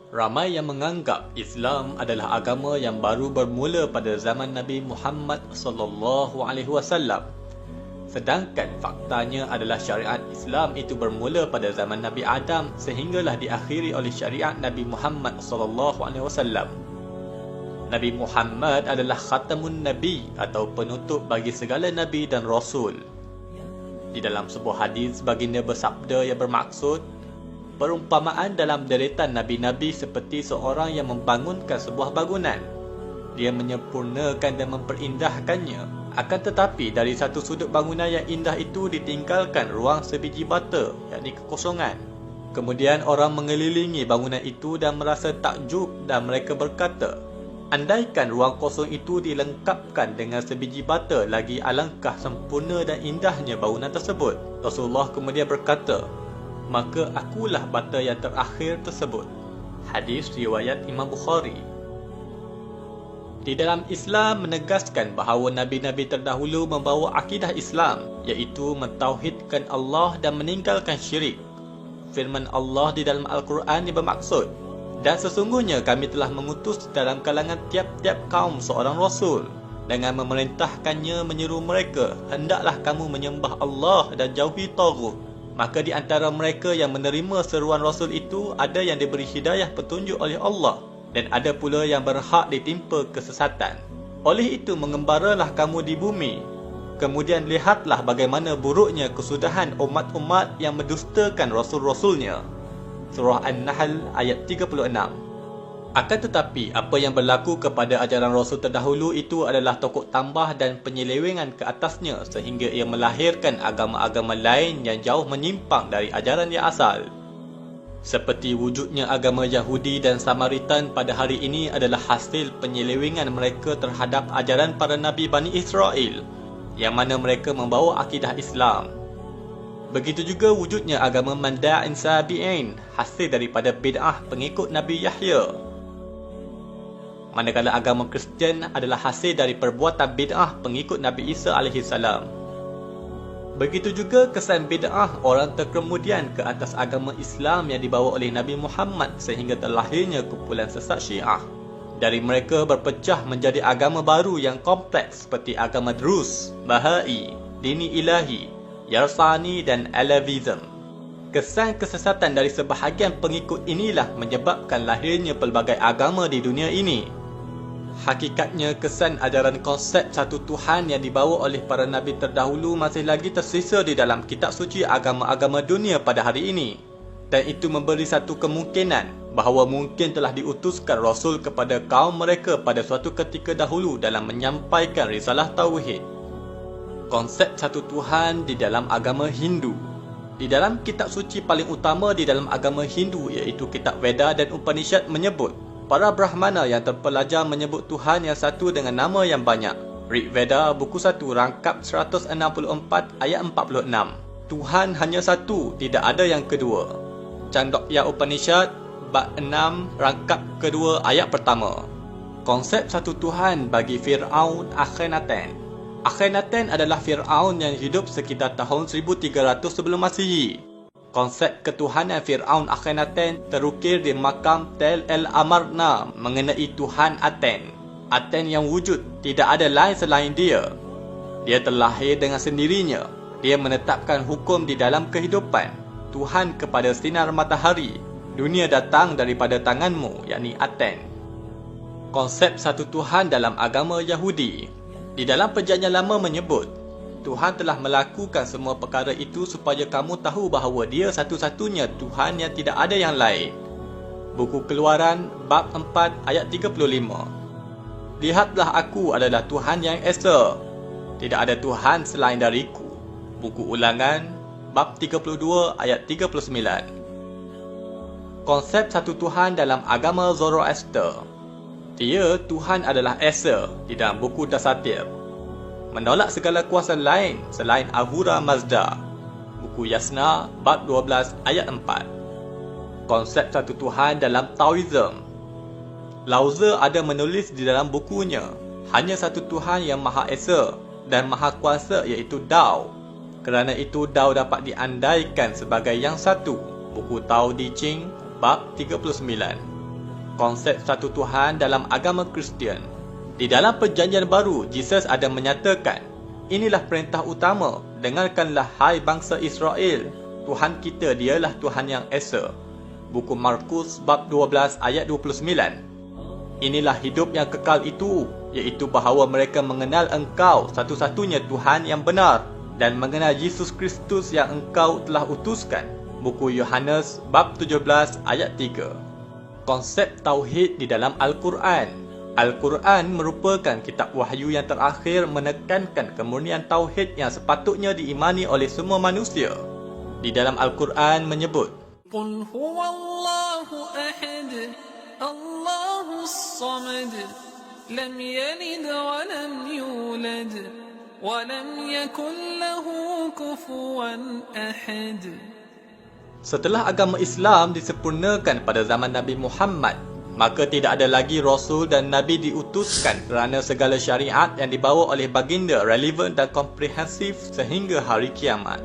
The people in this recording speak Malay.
Ramai yang menganggap Islam adalah agama yang baru bermula pada zaman Nabi Muhammad SAW. Sedangkan faktanya adalah syariat Islam itu bermula pada zaman Nabi Adam sehinggalah diakhiri oleh syariat Nabi Muhammad SAW. Nabi Muhammad adalah khatamun Nabi atau penutup bagi segala Nabi dan Rasul. Di dalam sebuah hadis, baginda bersabda yang bermaksud, perumpamaan dalam deretan Nabi-Nabi seperti seorang yang membangunkan sebuah bangunan. Dia menyempurnakan dan memperindah,kannya. Akan tetapi dari satu sudut bangunan yang indah itu ditinggalkan ruang sebiji bata, yakni kekosongan. Kemudian orang mengelilingi bangunan itu dan merasa takjub dan mereka berkata, andaikan ruang kosong itu dilengkapkan dengan sebiji bata, lagi alangkah sempurna dan indahnya bangunan tersebut. Rasulullah kemudian berkata, maka akulah bata yang terakhir tersebut. Hadis riwayat Imam Bukhari. Di dalam Islam menegaskan bahawa Nabi-Nabi terdahulu membawa akidah Islam, iaitu mentauhidkan Allah dan meninggalkan syirik. Firman Allah di dalam Al-Quran bermaksud, dan sesungguhnya kami telah mengutus dalam kalangan tiap-tiap kaum seorang Rasul, dengan memerintahkannya menyeru mereka, hendaklah kamu menyembah Allah dan jauhi taghut. Maka di antara mereka yang menerima seruan Rasul itu, ada yang diberi hidayah petunjuk oleh Allah, dan ada pula yang berhak ditimpa kesesatan. Oleh itu mengembaralah kamu di bumi. Kemudian lihatlah bagaimana buruknya kesudahan umat-umat yang mendustakan Rasul-Rasulnya. Surah An-Nahl ayat 36. Akan tetapi, apa yang berlaku kepada ajaran Rasul terdahulu itu adalah tokok tambah dan penyelewengan ke atasnya sehingga ia melahirkan agama-agama lain yang jauh menyimpang dari ajaran yang asal. Seperti wujudnya agama Yahudi dan Samaritan pada hari ini adalah hasil penyelewengan mereka terhadap ajaran para Nabi Bani Israel, yang mana mereka membawa akidah Islam. Begitu juga wujudnya agama Manda'in Sabi'in, hasil daripada bid'ah pengikut Nabi Yahya. Manakala agama Kristian adalah hasil dari perbuatan bid'ah pengikut Nabi Isa AS. Begitu juga kesan bid'ah orang terkemudian ke atas agama Islam yang dibawa oleh Nabi Muhammad sehingga terlahirnya kumpulan sesat Syiah. Dari mereka berpecah menjadi agama baru yang kompleks seperti agama Drus, Bahai, Dini Ilahi, Yarsani dan Alavism. Kesan kesesatan dari sebahagian pengikut inilah menyebabkan lahirnya pelbagai agama di dunia ini. Hakikatnya kesan ajaran konsep satu Tuhan yang dibawa oleh para Nabi terdahulu masih lagi tersisa di dalam kitab suci agama-agama dunia pada hari ini. Dan itu memberi satu kemungkinan bahawa mungkin telah diutuskan Rasul kepada kaum mereka pada suatu ketika dahulu dalam menyampaikan risalah Tauhid. Konsep satu Tuhan di dalam agama Hindu. Di dalam kitab suci paling utama di dalam agama Hindu iaitu kitab Veda dan Upanishad menyebut, para Brahmana yang terpelajar menyebut Tuhan yang satu dengan nama yang banyak. Rig Veda buku 1 rangkap 164 ayat 46. Tuhan hanya satu, tidak ada yang kedua. Chandogya Upanishad bab 6 rangkap kedua ayat pertama. Konsep satu Tuhan bagi Fir'aun Akhenaten. Akhenaten adalah Fir'aun yang hidup sekitar tahun 1300 sebelum Masihi. Konsep ketuhanan Fir'aun Akhenaten terukir di makam Tel El Amarna mengenai Tuhan Aten. Aten yang wujud, tidak ada lain selain dia. Dia terlahir dengan sendirinya. Dia menetapkan hukum di dalam kehidupan. Tuhan kepada sinar matahari. Dunia datang daripada tanganmu, yakni Aten. Konsep satu Tuhan dalam agama Yahudi. Di dalam Perjanjian Lama menyebut, Tuhan telah melakukan semua perkara itu supaya kamu tahu bahawa Dia satu-satunya Tuhan yang tidak ada yang lain. Buku Keluaran bab 4 ayat 35. Lihatlah aku adalah Tuhan yang esa. Tidak ada Tuhan selain dariku. Buku Ulangan bab 32 ayat 39. Konsep satu Tuhan dalam agama Zoroaster. Dia Tuhan adalah esa di dalam buku Dasatir. Menolak segala kuasa lain selain Ahura Mazda. Buku Yasna bab 12 ayat 4. Konsep satu Tuhan dalam Taoism. Lao Tzu ada menulis di dalam bukunya, hanya satu Tuhan yang Maha Esa dan Maha Kuasa iaitu Dao. Kerana itu Dao dapat diandaikan sebagai yang satu. Buku Tao Te Ching bab 39. konsep satu Tuhan dalam agama Kristian. Di dalam Perjanjian Baru, Jesus ada menyatakan, inilah perintah utama, dengarkanlah hai bangsa Israel, Tuhan kita dialah Tuhan yang esa. Buku Markus bab 12 ayat 29. Inilah hidup yang kekal itu, iaitu bahawa mereka mengenal Engkau satu-satunya Tuhan yang benar dan mengenal Yesus Kristus yang Engkau telah utuskan. Buku Yohanes bab 17 ayat 3. Konsep Tauhid di dalam Al-Quran. Al-Quran merupakan kitab wahyu yang terakhir menekankan kemurnian Tauhid yang sepatutnya diimani oleh semua manusia. Di dalam Al-Quran menyebut, Qul huwallahu ahad, Allahus samad, lam yalid wa lam yulad, wa lam yakul lahu kufuwan ahad. Setelah agama Islam disempurnakan pada zaman Nabi Muhammad, maka tidak ada lagi Rasul dan Nabi diutuskan kerana segala syariat yang dibawa oleh baginda relevan dan komprehensif sehingga hari kiamat.